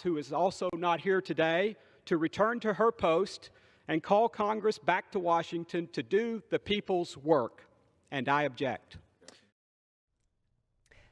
who is also not here today, to return to her post and call Congress back to Washington to do the people's work. And I object.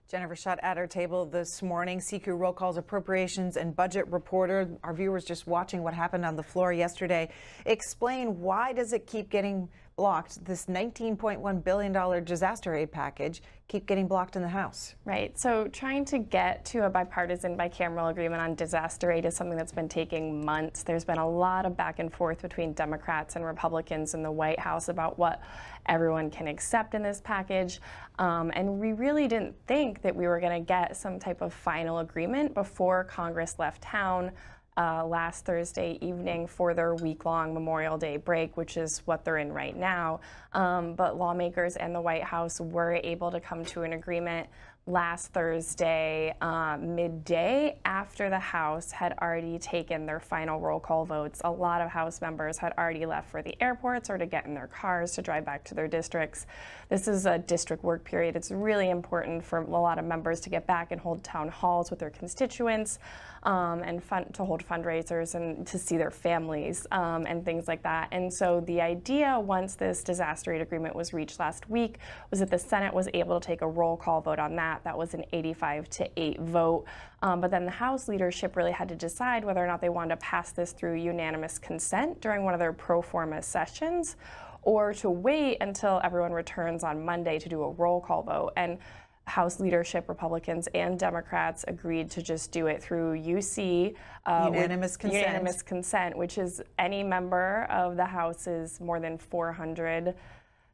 Jennifer Schutt at our table this morning. CQ Roll Call's appropriations and budget reporter. Our viewers just watching what happened on the floor yesterday. Explain, why does it keep getting blocked? This $19.1 billion disaster aid package keep getting blocked in the House. Right. So trying to get to a bipartisan bicameral agreement on disaster aid is something that's been taking months. There's been a lot of back and forth between Democrats and Republicans in the White House about what everyone can accept in this package. And we really didn't think that we were going to get some type of final agreement before Congress left town last Thursday evening for their week-long Memorial Day break, which is what they're in right now. But lawmakers and the White House were able to come to an agreement last Thursday midday, after the House had already taken their final roll call votes. A lot of House members had already left for the airports or to get in their cars to drive back to their districts. This is a district work period. It's really important for a lot of members to get back and hold town halls with their constituents and to hold fundraisers and to see their families and things like that. And so the idea, once this disaster aid agreement was reached last week, was that the Senate was able to take a roll call vote on that. That was an 85-8 vote. But then the House leadership really had to decide whether or not they wanted to pass this through unanimous consent during one of their pro forma sessions, or to wait until everyone returns on Monday to do a roll call vote. And House leadership, Republicans and Democrats, agreed to just do it through UC, unanimous consent. Unanimous consent, which is any member of the House's more than 400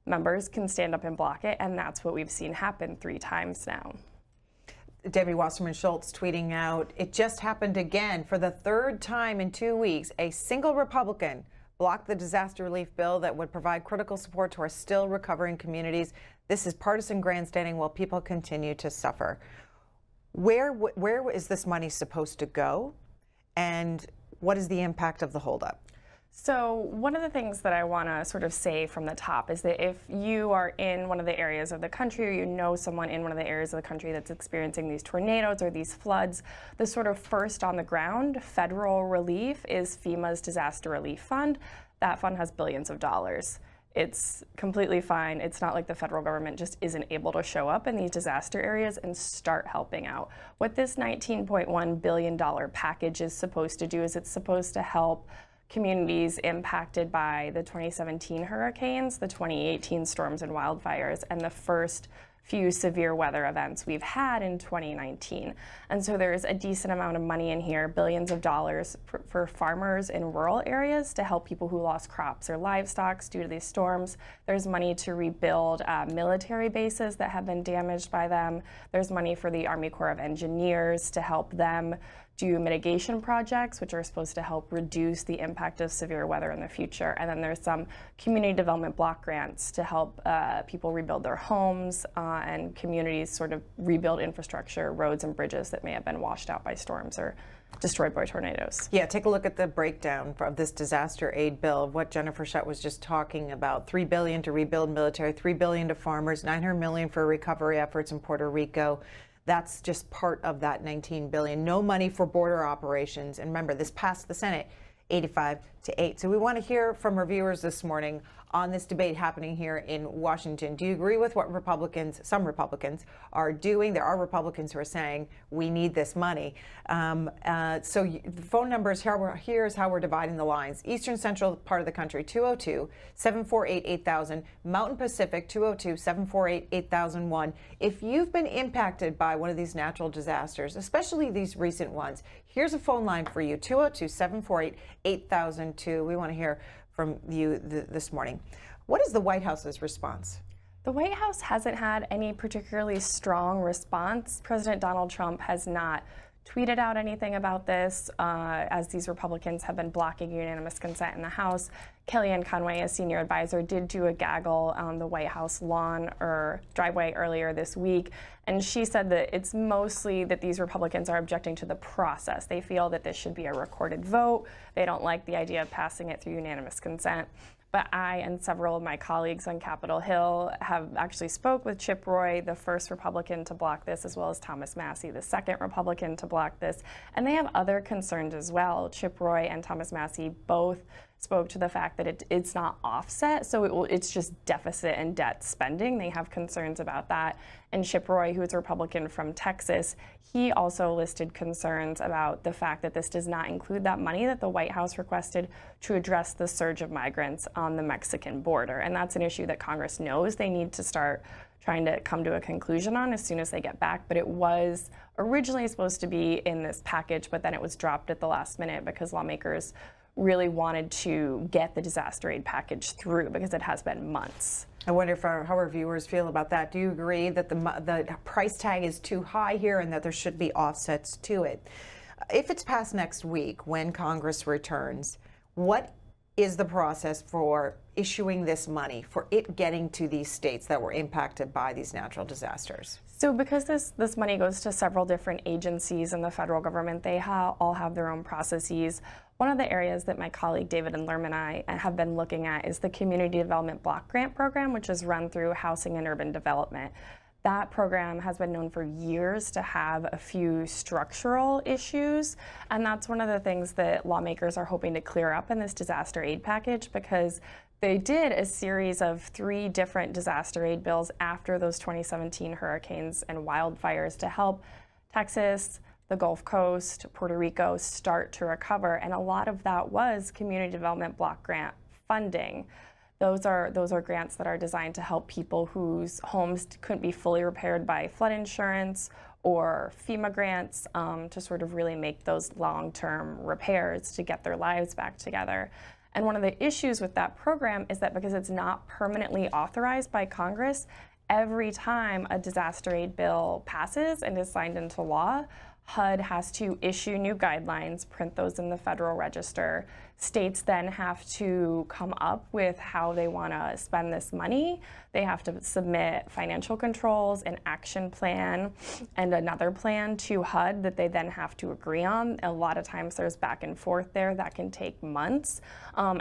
members can stand up and block it, and that's what we've seen happen 3 times now. Debbie Wasserman Schultz tweeting out, it just happened again. For the 3rd time in 2 weeks, a single Republican blocked the disaster relief bill that would provide critical support to our still recovering communities. This is partisan grandstanding while people continue to suffer. Where is this money supposed to go, and what is the impact of the holdup? So one of the things that I want to sort of say from the top is that if you are in one of the areas of the country, or you know someone in one of the areas of the country that's experiencing these tornadoes or these floods, the sort of first on the ground federal relief is FEMA's Disaster Relief Fund. That fund has billions of dollars. It's completely fine. It's not like the federal government just isn't able to show up in these disaster areas and start helping out. What this $19.1 billion package is supposed to do is it's supposed to help communities impacted by the 2017 hurricanes, the 2018 storms and wildfires, and the first few severe weather events we've had in 2019. And so there's a decent amount of money in here, billions of dollars for farmers in rural areas to help people who lost crops or livestock due to these storms. There's money to rebuild military bases that have been damaged by them. There's money for the Army Corps of Engineers to help them do mitigation projects, which are supposed to help reduce the impact of severe weather in the future. And then there's some community development block grants to help people rebuild their homes and communities sort of rebuild infrastructure, roads and bridges that may have been washed out by storms or destroyed by tornadoes. Yeah, take a look at the breakdown of this disaster aid bill, of what Jennifer Schutt was just talking about. $3 billion to rebuild military, $3 billion to farmers, $900 million for recovery efforts in Puerto Rico. That's just part of that $19 billion. No money for border operations. And remember, this passed the Senate 85-8. So we want to hear from our viewers this morning on this debate happening here in Washington. Do you agree with what some Republicans are doing? There are Republicans who are saying we need this money. The phone numbers, here's how we're dividing the lines. Eastern Central part of the country, 202-748-8000. Mountain Pacific, 202-748-8001. If you've been impacted by one of these natural disasters, especially these recent ones, here's a phone line for you, 202-748-8002. We want to hear from you this morning. What is the White House's response? The White House hasn't had any particularly strong response. President Donald Trump has not tweeted out anything about this as these Republicans have been blocking unanimous consent in the House. Kellyanne Conway, a senior advisor, did do a gaggle on the White House lawn or driveway earlier this week, and she said that it's mostly that these Republicans are objecting to the process. They feel that this should be a recorded vote. They don't like the idea of passing it through unanimous consent. But I and several of my colleagues on Capitol Hill have actually spoke with Chip Roy, the first Republican to block this, as well as Thomas Massie, the second Republican to block this. And they have other concerns as well. Chip Roy and Thomas Massie both spoke to the fact that it's not offset, so it's just deficit and debt spending. They have concerns about that. And Chip Roy, who is a Republican from Texas, he also listed concerns about the fact that this does not include that money that the White House requested to address the surge of migrants on the Mexican border. And that's an issue that Congress knows they need to start trying to come to a conclusion on as soon as they get back. But it was originally supposed to be in this package, but then it was dropped at the last minute because lawmakers really wanted to get the disaster aid package through because it has been months. I wonder how our viewers feel about that. Do you agree that the price tag is too high here and that there should be offsets to it? If it's passed next week when Congress returns, what is the process for issuing this money, for it getting to these states that were impacted by these natural disasters? So because this money goes to several different agencies in the federal government, they all have their own processes. One of the areas that my colleague David and Lerman and I have been looking at is the Community Development Block Grant Program, which is run through Housing and Urban Development. That program has been known for years to have a few structural issues, and that's one of the things that lawmakers are hoping to clear up in this disaster aid package, because they did a series of 3 different disaster aid bills after those 2017 hurricanes and wildfires to help Texas, the Gulf Coast, Puerto Rico start to recover, and a lot of that was Community Development Block Grant funding. Those are grants that are designed to help people whose homes couldn't be fully repaired by flood insurance or FEMA grants to sort of really make those long-term repairs to get their lives back together. And one of the issues with that program is that because it's not permanently authorized by Congress, every time a disaster aid bill passes and is signed into law, HUD has to issue new guidelines, print those in the Federal Register. States then have to come up with how they want to spend this money. They have to submit financial controls, an action plan, and another plan to HUD that they then have to agree on. A lot of times there's back and forth there that can take months.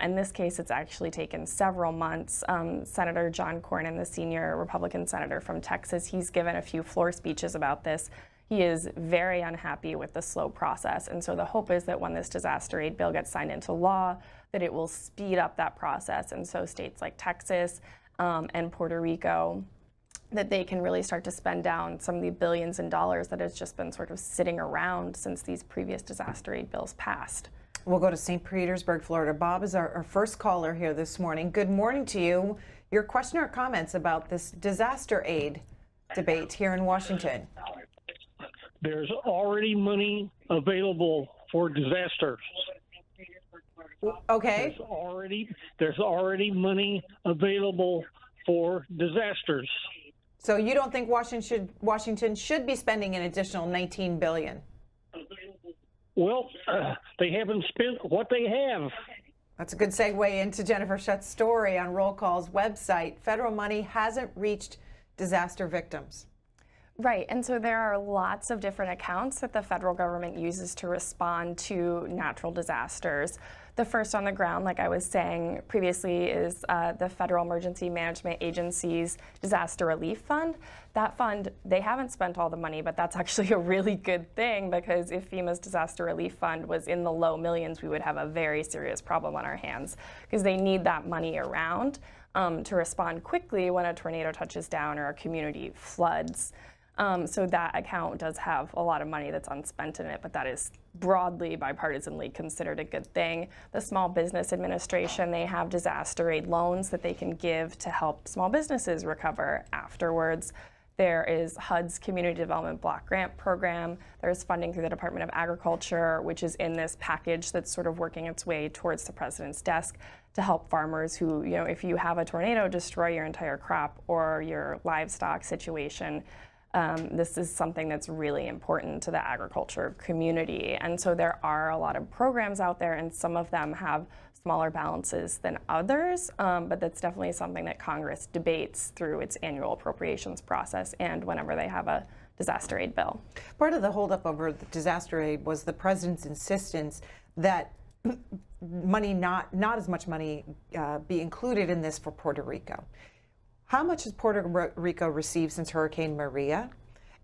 In this case, it's actually taken several months. Senator John Cornyn, the senior Republican senator from Texas, he's given a few floor speeches about this. He is very unhappy with the slow process. And so the hope is that when this disaster aid bill gets signed into law, that it will speed up that process. And so states like Texas and Puerto Rico, that they can really start to spend down some of the billions in dollars that has just been sort of sitting around since these previous disaster aid bills passed. We'll go to St. Petersburg, Florida. Bob is our first caller here this morning. Good morning to you. Your question or comments about this disaster aid debate here in Washington? There's already money available for disasters. Okay. There's already money available for disasters. So you don't think Washington should be spending an additional $19 billion? Well, they haven't spent what they have. That's a good segue into Jennifer Shutt's story on Roll Call's website. Federal money hasn't reached disaster victims. Right, and so there are lots of different accounts that the federal government uses to respond to natural disasters. The first on the ground, like I was saying previously, is the Federal Emergency Management Agency's Disaster Relief Fund. That fund, they haven't spent all the money, but that's actually a really good thing, because if FEMA's Disaster Relief Fund was in the low millions, we would have a very serious problem on our hands, because they need that money around to respond quickly when a tornado touches down or a community floods. So that account does have a lot of money that's unspent in it, but that is broadly bipartisanly considered a good thing. The Small Business Administration, they have disaster aid loans that they can give to help small businesses recover afterwards. There is HUD's Community Development Block Grant Program. There's funding through the Department of Agriculture, which is in this package that's sort of working its way towards the president's desk to help farmers who, if you have a tornado destroy your entire crop or your livestock situation, this is something that's really important to the agriculture community. And so there are a lot of programs out there, and some of them have smaller balances than others, but that's definitely something that Congress debates through its annual appropriations process and whenever they have a disaster aid bill. Part of the holdup over the disaster aid was the president's insistence that money, not as much money be included in this for Puerto Rico. How much has Puerto Rico received since Hurricane Maria?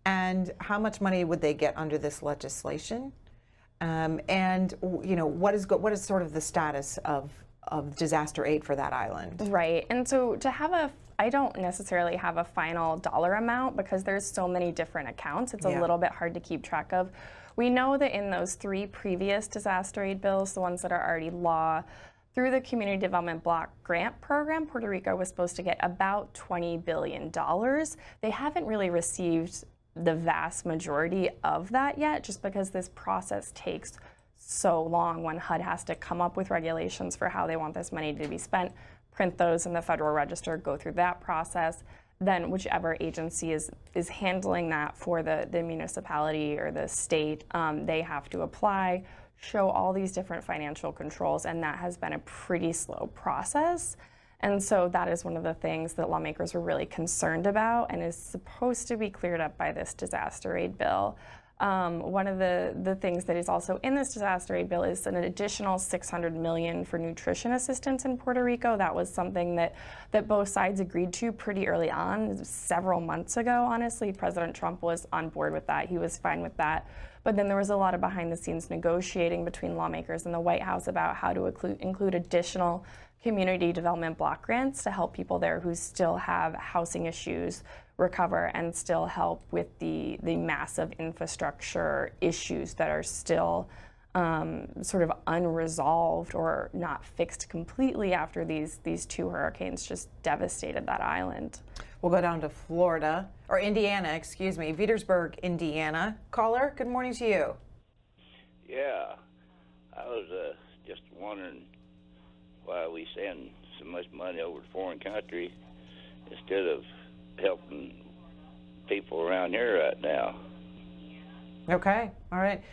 And how much money would they get under this legislation? And what is sort of the status of disaster aid for that island? Right. And so I don't necessarily have a final dollar amount because there's so many different accounts. It's a little bit hard to keep track of. We know that in those 3 previous disaster aid bills, the ones that are already law, through the Community Development Block Grant Program, Puerto Rico was supposed to get about $20 billion. They haven't really received the vast majority of that yet, just because this process takes so long when HUD has to come up with regulations for how they want this money to be spent, print those in the Federal Register, go through that process. Then whichever agency is handling that for the municipality or the state, they have to apply, show all these different financial controls, and that has been a pretty slow process. And so that is one of the things that lawmakers were really concerned about and is supposed to be cleared up by this disaster aid bill. One of the things that is also in this disaster aid bill is an additional $600 million for nutrition assistance in Puerto Rico. That was something that both sides agreed to pretty early on, several months ago, honestly. President Trump was on board with that. He was fine with that. But then there was a lot of behind-the-scenes negotiating between lawmakers and the White House about how to include additional community development block grants to help people there who still have housing issues recover and still help with the massive infrastructure issues that are still sort of unresolved or not fixed completely after these 2 hurricanes just devastated that island. We'll go down to Florida, or Indiana, excuse me, Petersburg, Indiana. Caller, good morning to you. Yeah, I was just wondering why we send so much money over to foreign country instead of helping people around here right now. Okay, all right.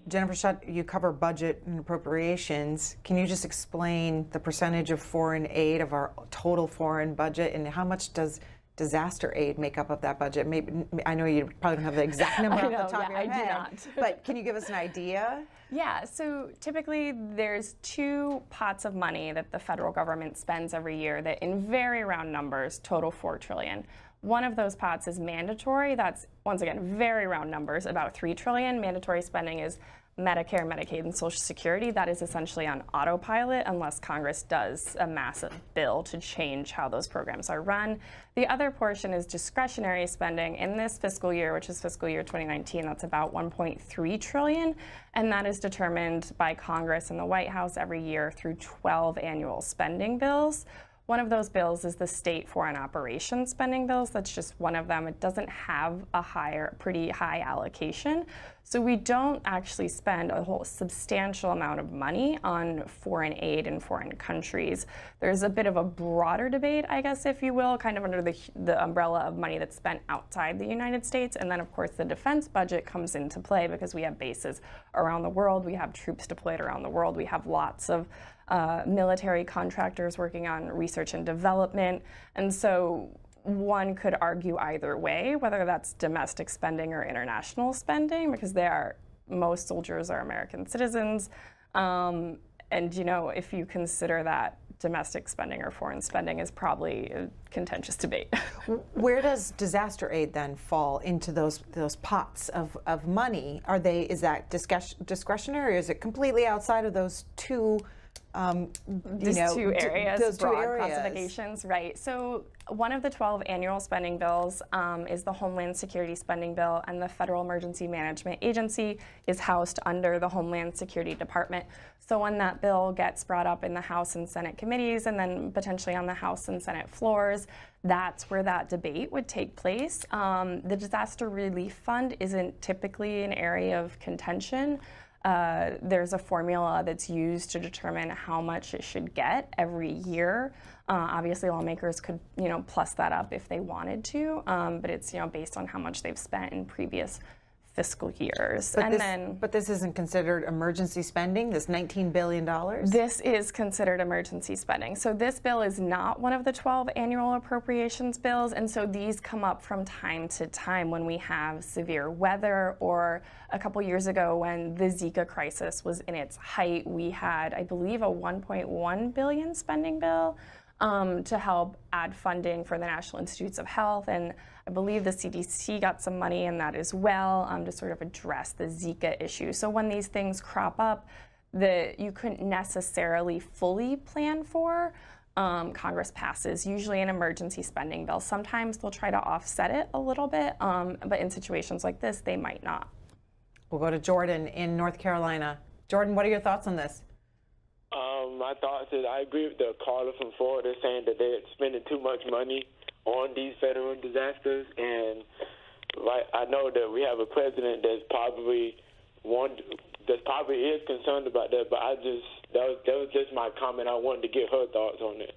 Jennifer Shutt, you cover budget and appropriations. Can you just explain the percentage of foreign aid of our total foreign budget, and how much does disaster aid make up of that budget? Maybe, I know you probably don't have the exact number off the top of your head. I do not. But can you give us an idea? Yeah, so typically there's 2 pots of money that the federal government spends every year that in very round numbers total $4 trillion. One of those pots is mandatory. That's, once again, very round numbers, about $3 trillion. Mandatory spending is Medicare, Medicaid, and Social Security. That is essentially on autopilot unless Congress does a massive bill to change how those programs are run. The other portion is discretionary spending. In this fiscal year, which is fiscal year 2019, that's about $1.3 trillion, and that is determined by Congress and the White House every year through 12 annual spending bills. One of those bills is the state foreign operations spending bills. That's just one of them. It doesn't have a pretty high allocation. So we don't actually spend a whole substantial amount of money on foreign aid in foreign countries. There's a bit of a broader debate, I guess, if you will, kind of under the umbrella of money that's spent outside the United States. And then, of course, the defense budget comes into play because we have bases around the world. We have troops deployed around the world. We have lots of military contractors working on research and development. And so one could argue either way, whether that's domestic spending or international spending, because most soldiers are American citizens. And, if you consider that domestic spending or foreign spending is probably a contentious debate. Where does disaster aid then fall into those pots of money? Is that discretionary, or is it completely outside of those 2 these 2 areas, those broad 2 areas. classifications, right? So one of the 12 annual spending bills is the Homeland Security Spending Bill, and the Federal Emergency Management Agency is housed under the Homeland Security Department. So when that bill gets brought up in the House and Senate committees, and then potentially on the House and Senate floors, that's where that debate would take place. The Disaster Relief Fund isn't typically an area of contention. There's a formula that's used to determine how much it should get every year. Obviously, lawmakers could, plus that up if they wanted to, but it's, based on how much they've spent in previous fiscal years. But this isn't considered emergency spending, this $19 billion? This is considered emergency spending. So this bill is not one of the 12 annual appropriations bills, and so these come up from time to time when we have severe weather, or a couple years ago when the Zika crisis was in its height, we had, I believe, a $1.1 billion spending bill to help add funding for the National Institutes of Health, and I believe the CDC got some money in that as well to sort of address the Zika issue. So when these things crop up that you couldn't necessarily fully plan for, Congress passes usually an emergency spending bill. Sometimes they'll try to offset it a little bit, but in situations like this, they might not. We'll go to Jordan in North Carolina. Jordan, what are your thoughts on this? My thoughts is I agree with the caller from Florida saying that they're spending too much money on these federal disasters, and I know that we have a president that's probably is concerned about that, but that was just my comment. I wanted to get her thoughts on it.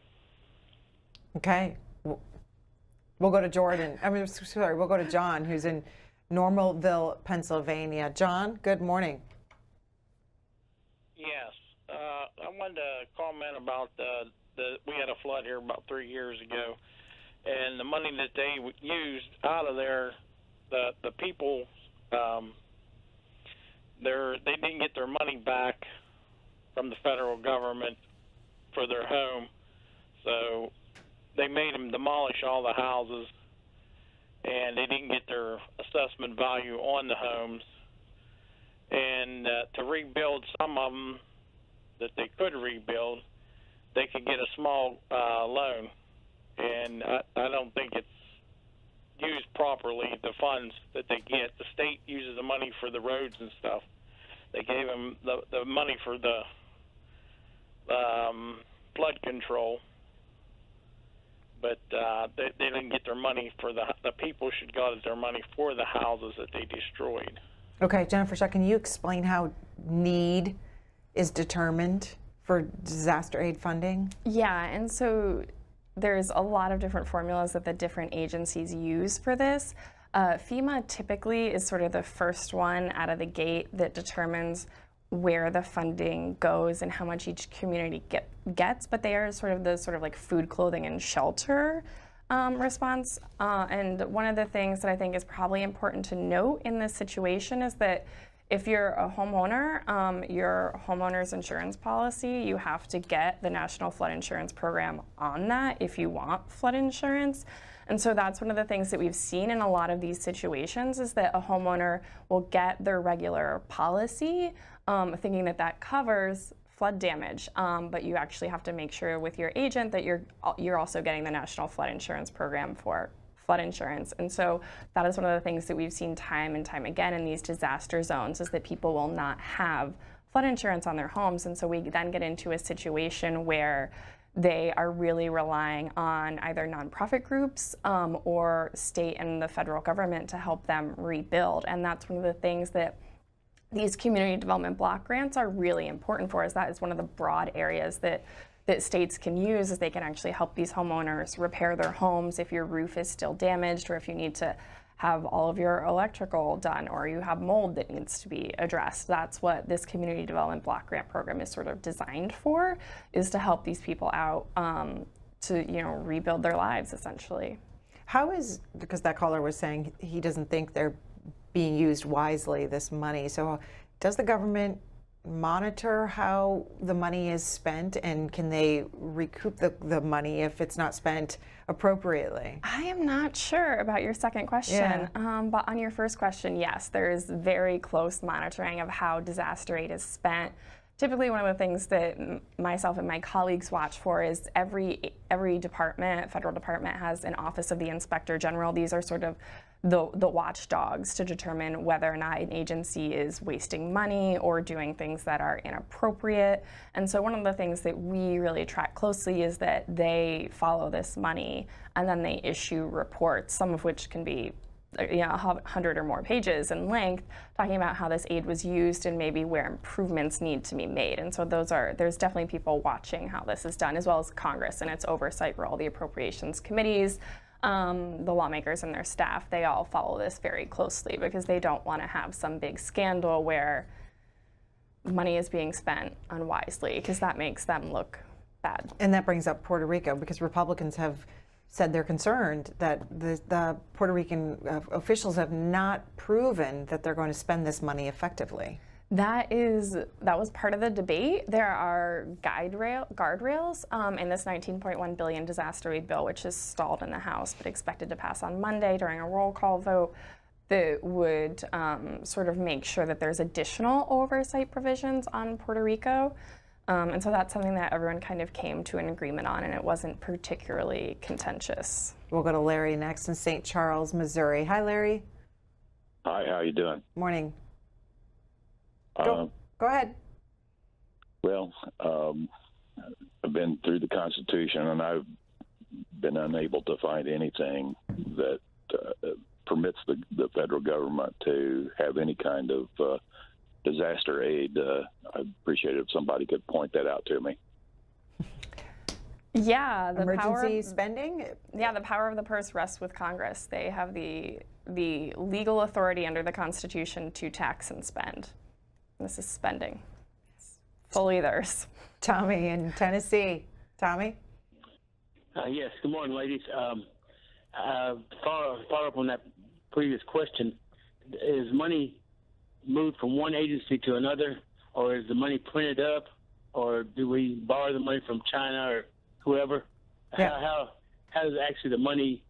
Okay, we'll go to Jordan. We'll go to John, who's in Normalville, Pennsylvania. John, good morning. Yes, I wanted to comment about we had a flood here about 3 years ago, and the money that they used out of there, the people, they didn't get their money back from the federal government for their home, so they made them demolish all the houses, and they didn't get their assessment value on the homes, and to rebuild some of them that they could rebuild, they could get a small loan, and I don't think it's used properly, the funds that they get. The state uses the money for the roads and stuff. They gave them the money for the flood control, but they didn't get their money for the people should got their money for the houses that they destroyed. Okay, Jennifer Shutt, can you explain how need is determined for disaster aid funding? Yeah, and so there's a lot of different formulas that the different agencies use for this. FEMA typically is sort of the first one out of the gate that determines where the funding goes and how much each community gets, but they are sort of like food, clothing, and shelter response. And one of the things that I think is probably important to note in this situation is that if you're a homeowner, your homeowner's insurance policy, you have to get the National Flood Insurance Program on that if you want flood insurance. And so that's one of the things that we've seen in a lot of these situations is that a homeowner will get their regular policy thinking that that covers flood damage, but you actually have to make sure with your agent that you're also getting the National Flood Insurance Program for flood insurance. And so that is one of the things that we've seen time and time again in these disaster zones is that people will not have flood insurance on their homes. And so we then get into a situation where they are really relying on either nonprofit groups or state and the federal government to help them rebuild. And that's one of the things that these community development block grants are really important for, is that is one of the broad areas that states can use, is they can actually help these homeowners repair their homes if your roof is still damaged, or if you need to have all of your electrical done, or you have mold that needs to be addressed. That's what this community development block grant program is sort of designed for, is to help these people out to rebuild their lives essentially. How is, because that caller was saying he doesn't think they're being used wisely, this money. So does the government monitor how the money is spent, and can they recoup the money if it's not spent appropriately? I am not sure about your second question, but on your first question, yes, there is very close monitoring of how disaster aid is spent. Typically, one of the things that myself and my colleagues watch for is every department, federal department, has an Office of the Inspector General. These are sort of the watchdogs to determine whether or not an agency is wasting money or doing things that are inappropriate. And so one of the things that we really track closely is that they follow this money and then they issue reports, some of which can be 100 or more pages in length, talking about how this aid was used and maybe where improvements need to be made. And so there's definitely people watching how this is done, as well as Congress and its oversight for all the appropriations committees. the lawmakers and their staff, they all follow this very closely because they don't want to have some big scandal where money is being spent unwisely, because that makes them look bad. And that brings up Puerto Rico, because Republicans have said they're concerned that the Puerto Rican officials have not proven that they're going to spend this money effectively. That was part of the debate. There are guardrails in this $19.1 billion disaster aid bill, which is stalled in the House but expected to pass on Monday during a roll call vote, that would sort of make sure that there's additional oversight provisions on Puerto Rico. And so that's something that everyone kind of came to an agreement on, and it wasn't particularly contentious. We'll go to Larry next in St. Charles, Missouri. Hi, Larry. Hi, how you doing? Morning. Go ahead. Well, I've been through the Constitution, and I've been unable to find anything that permits the federal government to have any kind of disaster aid. I'd appreciate it if somebody could point that out to me. Yeah, the emergency spending? Yeah, the power of the purse rests with Congress. They have the legal authority under the Constitution to tax and spend. This is spending. It's fully theirs. Tommy in Tennessee. Tommy? Yes, good morning, ladies. Follow up on that previous question. Is money moved from one agency to another, or is the money printed up, or do we borrow the money from China or whoever? Yeah. How does actually the money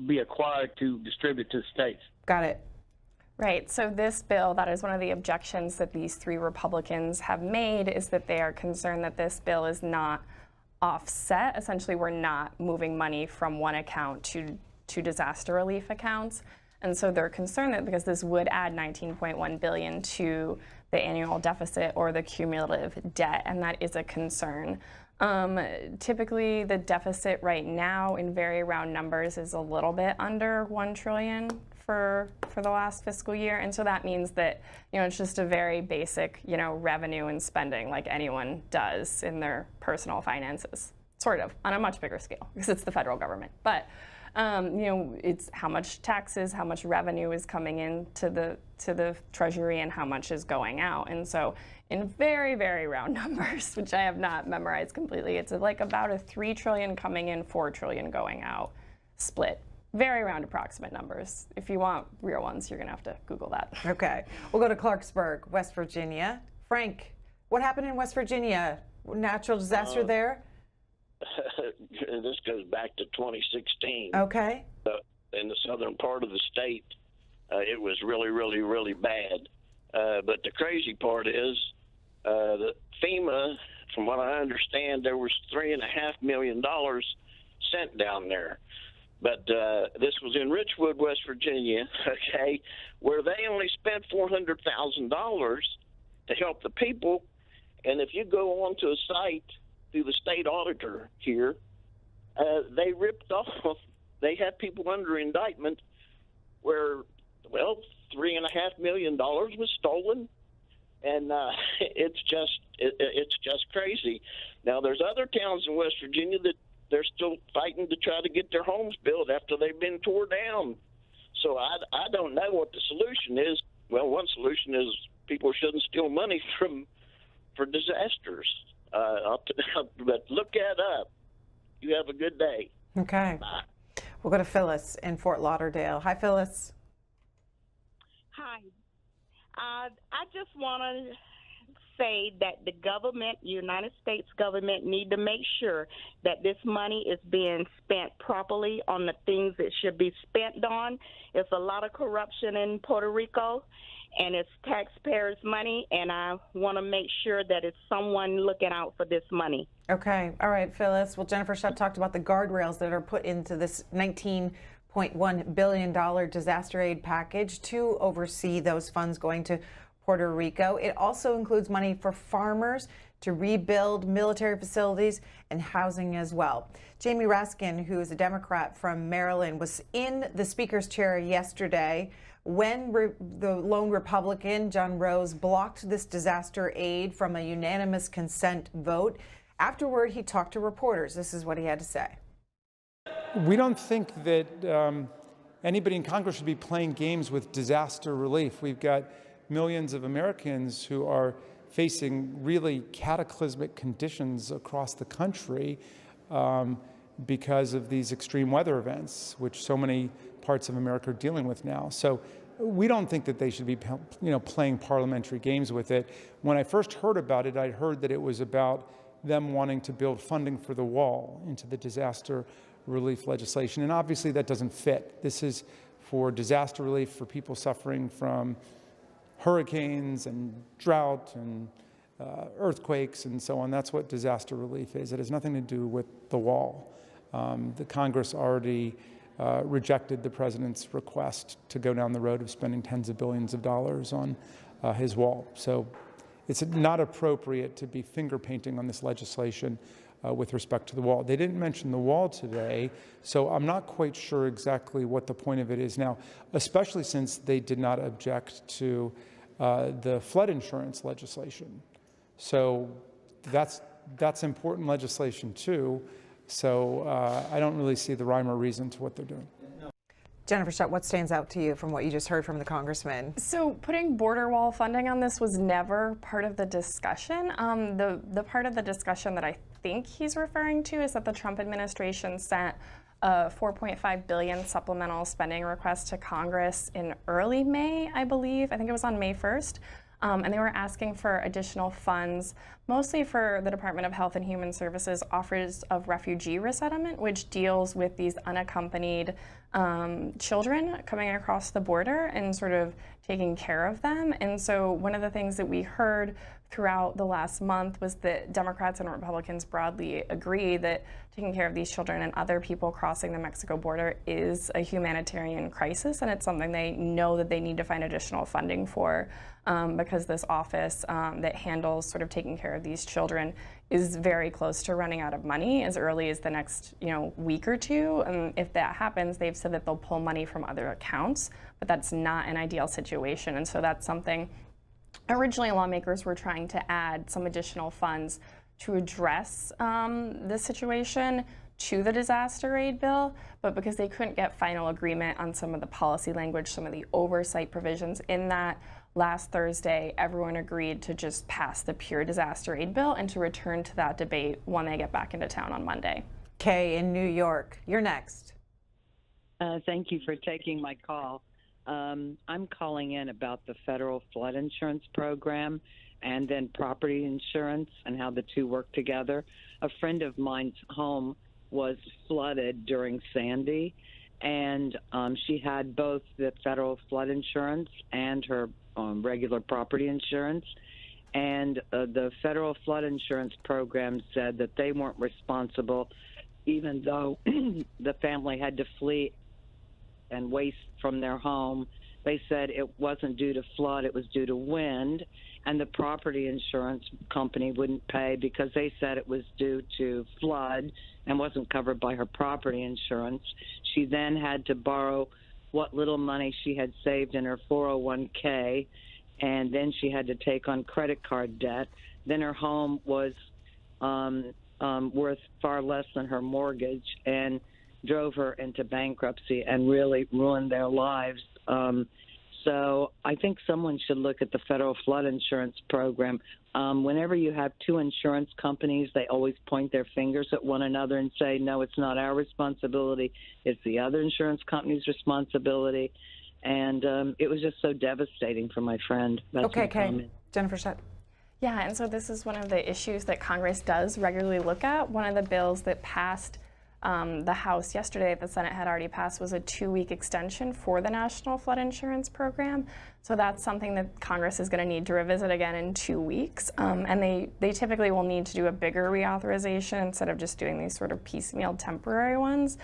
be acquired to distribute to the states? Got it. Right, so this bill, that is one of the objections that these three Republicans have made, is that they are concerned that this bill is not offset. Essentially, we're not moving money from one account to disaster relief accounts. And so they're concerned that because this would add $19.1 billion to the annual deficit or the cumulative debt, and that is a concern. Typically, the deficit right now, in very round numbers, is a little bit under $1 trillion for the last fiscal year, and so that means that it's just a very basic revenue and spending like anyone does in their personal finances, sort of on a much bigger scale because it's the federal government. But it's how much taxes, how much revenue is coming in to the Treasury, and how much is going out. And so in very, very round numbers, which I have not memorized completely, it's like about a $3 trillion coming in, $4 trillion going out split. Very round approximate numbers. If you want real ones, you're going to have to Google that. Okay. We'll go to Clarksburg, West Virginia. Frank, what happened in West Virginia? Natural disaster there? This goes back to 2016. Okay. In the southern part of the state, it was really, really, really bad. But the crazy part is that FEMA, from what I understand, there was $3.5 million sent down there. But this was in Richwood, West Virginia, okay, where they only spent $400,000 to help the people. And if you go onto a site through the state auditor here, they ripped off, they had people under indictment where, well, $3.5 million was stolen. And it's just crazy. Now, there's other towns in West Virginia that they're still fighting to try to get their homes built after they've been tore down. So I don't know what the solution is. Well, one solution is people shouldn't steal money for disasters. But look that up. You have a good day. Okay. Bye. We'll go to Phyllis in Fort Lauderdale. Hi, Phyllis. Hi. I just want to say that the government, United States government, need to make sure that this money is being spent properly on the things it should be spent on. It's a lot of corruption in Puerto Rico, and it's taxpayers' money, and I want to make sure that it's someone looking out for this money. Okay. All right, Phyllis. Well, Jennifer Shutt talked about the guardrails that are put into this $19.1 billion disaster aid package to oversee those funds going to Puerto Rico. It also includes money for farmers to rebuild military facilities and housing as well. Jamie Raskin, who is a Democrat from Maryland, was in the Speaker's chair yesterday when the lone Republican, John Rose, blocked this disaster aid from a unanimous consent vote. Afterward, he talked to reporters. This is what he had to say. We don't think that anybody in Congress should be playing games with disaster relief. We've got millions of Americans who are facing really cataclysmic conditions across the country because of these extreme weather events, which so many parts of America are dealing with now. So we don't think that they should be, playing parliamentary games with it. When I first heard about it, I heard that it was about them wanting to build funding for the wall into the disaster relief legislation. And obviously that doesn't fit. This is for disaster relief for people suffering from hurricanes and drought and earthquakes and so on. That's what disaster relief is. It has nothing to do with the wall. The Congress already rejected the president's request to go down the road of spending tens of billions of dollars on his wall. So it's not appropriate to be finger painting on this legislation with respect to the wall. They didn't mention the wall today, so I'm not quite sure exactly what the point of it is now, especially since they did not object to the flood insurance legislation. So that's important legislation too. So I don't really see the rhyme or reason to what they're doing. Jennifer Shutt, what stands out to you from what you just heard from the congressman? So putting border wall funding on this was never part of the discussion. The part of the discussion that I think he's referring to is that the Trump administration sent a $4.5 billion supplemental spending request to Congress in early May, I believe. I think it was on May 1st. And they were asking for additional funds, mostly for the Department of Health and Human Services Office of Refugee Resettlement, which deals with these unaccompanied children coming across the border and sort of taking care of them. And so one of the things that we heard throughout the last month was that Democrats and Republicans broadly agree that taking care of these children and other people crossing the Mexico border is a humanitarian crisis, and it's something they know that they need to find additional funding for because this office that handles sort of taking care of these children is very close to running out of money as early as the next week or two. And if that happens, they've said that they'll pull money from other accounts, but that's not an ideal situation. And so that's something originally lawmakers were trying to add some additional funds to address this situation to the disaster aid bill, but because they couldn't get final agreement on some of the policy language, some of the oversight provisions in that, last Thursday, everyone agreed to just pass the pure disaster aid bill and to return to that debate when they get back into town on Monday. Kay in New York, you're next. Thank you for taking my call. I'm calling in about the federal flood insurance program and then property insurance and how the two work together. A friend of mine's home was flooded during Sandy, and she had both the federal flood insurance and her regular property insurance. And the federal flood insurance program said that they weren't responsible, even though the family had to flee and waste from their home. They said it wasn't due to flood, it was due to wind, and the property insurance company wouldn't pay because they said it was due to flood and wasn't covered by her property insurance. She then had to borrow what little money she had saved in her 401k, and then she had to take on credit card debt. Then her home was worth far less than her mortgage and drove her into bankruptcy and really ruined their lives. So I think someone should look at the federal flood insurance program. Whenever you have two insurance companies, they always point their fingers at one another and say, no, it's not our responsibility. It's the other insurance company's responsibility. And it was just so devastating for my friend. That's okay, my comment. Jennifer Shutt. Yeah, and so this is one of the issues that Congress does regularly look at. One of the bills that passed the House yesterday, the Senate had already passed, was a 2-week extension for the National Flood Insurance Program. So that's something that Congress is going to need to revisit again in 2 weeks. And they typically will need to do a bigger reauthorization instead of just doing these sort of piecemeal temporary ones.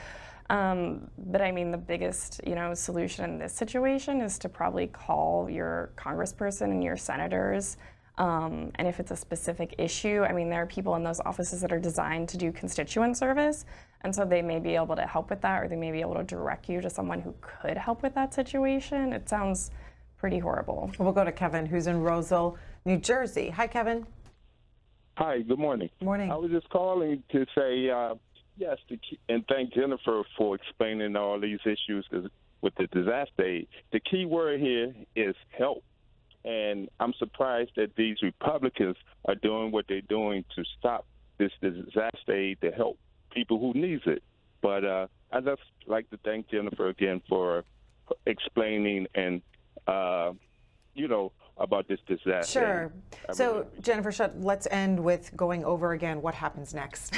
But I mean, the biggest, solution in this situation is to probably call your congressperson and your senators. And if it's a specific issue, I mean, there are people in those offices that are designed to do constituent service. And so they may be able to help with that, or they may be able to direct you to someone who could help with that situation. It sounds pretty horrible. We'll go to Kevin, who's in Roseville, New Jersey. Hi, Kevin. Hi, good morning. Morning. I was just calling to say Yes, and thank Jennifer for explaining all these issues with the disaster aid. The key word here is help. And I'm surprised that these Republicans are doing what they're doing to stop this disaster aid to help people who needs it. But I'd just like to thank Jennifer again for explaining and, about this disaster. Sure. So, Jennifer Shutt, let's end with going over again what happens next.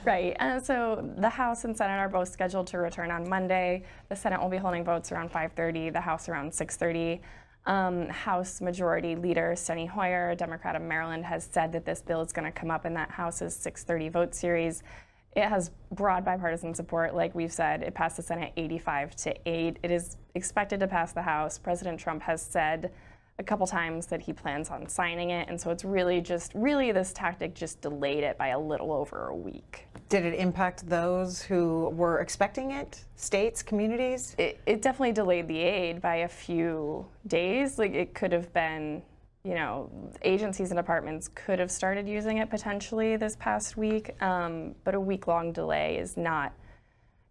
Right. So the House and Senate are both scheduled to return on Monday. The Senate will be holding votes around 5:30, the House around 6:30. House Majority Leader Steny Hoyer, a Democrat of Maryland, has said that this bill is going to come up in that House's 6:30 vote series. It has broad bipartisan support. Like we've said, it passed the Senate 85-8. It is expected to pass the House. President Trump has said a couple times that he plans on signing it, and so it's really this tactic just delayed it by a little over a week. Did it impact those who were expecting it? States, communities? It definitely delayed the aid by a few days. Like, it could have been, agencies and departments could have started using it potentially this past week, but a week-long delay is not.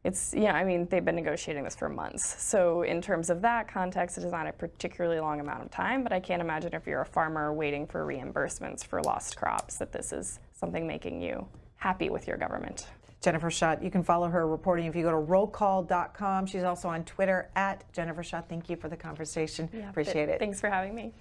They've been negotiating this for months. So in terms of that context, it is not a particularly long amount of time, but I can't imagine if you're a farmer waiting for reimbursements for lost crops that this is something making you happy with your government. Jennifer Shutt, you can follow her reporting if you go to rollcall.com. She's also on Twitter @Jennifer Shutt. Thank you for the conversation. Yeah, appreciate it. Thanks for having me.